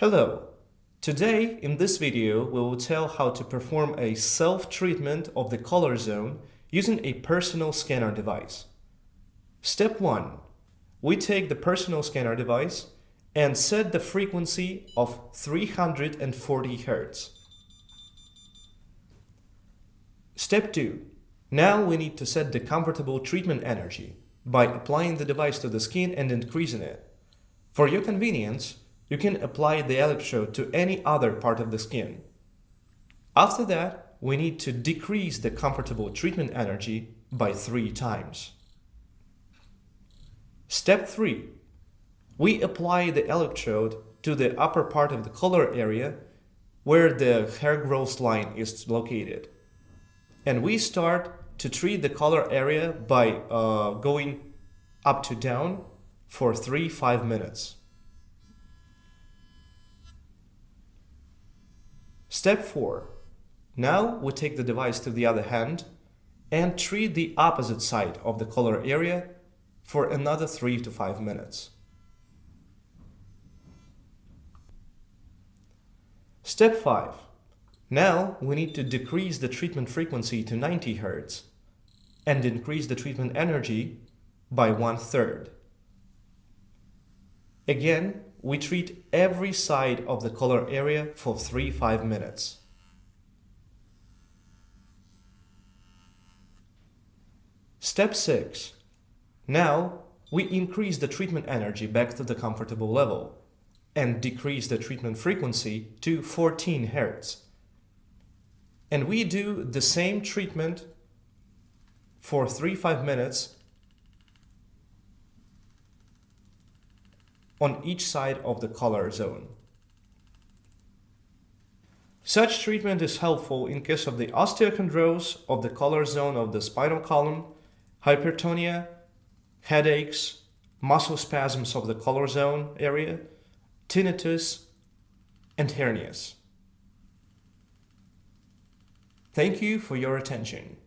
Hello! Today, in this video, we will tell how to perform a self-treatment of the color zone using a personal scanner device. Step 1. We take the personal scanner device and set the frequency of 340 Hz. Step 2. Now we need to set the comfortable treatment energy by applying the device to the skin and increasing it. For your convenience, you can apply the electrode to any other part of the skin. After that, we need to decrease the comfortable treatment energy by 3 times. Step 3. We apply the electrode to the upper part of the collar area where the hair growth line is located. And we start to treat the collar area by going up to down for 5 minutes. Step 4. Now we take the device to the other hand and treat the opposite side of the collar area for another 3 to 5 minutes. Step 5. Now we need to decrease the treatment frequency to 90 Hz and increase the treatment energy by 1/3. Again, we treat every side of the collar area for 5 minutes. Step 6. Now we increase the treatment energy back to the comfortable level and decrease the treatment frequency to 14 Hz. And we do the same treatment for 5 minutes on each side of the collar zone. Such treatment is helpful in case of the osteochondrose of the collar zone of the spinal column, hypertonia, headaches, muscle spasms of the collar zone area, tinnitus, and hernias. Thank you for your attention.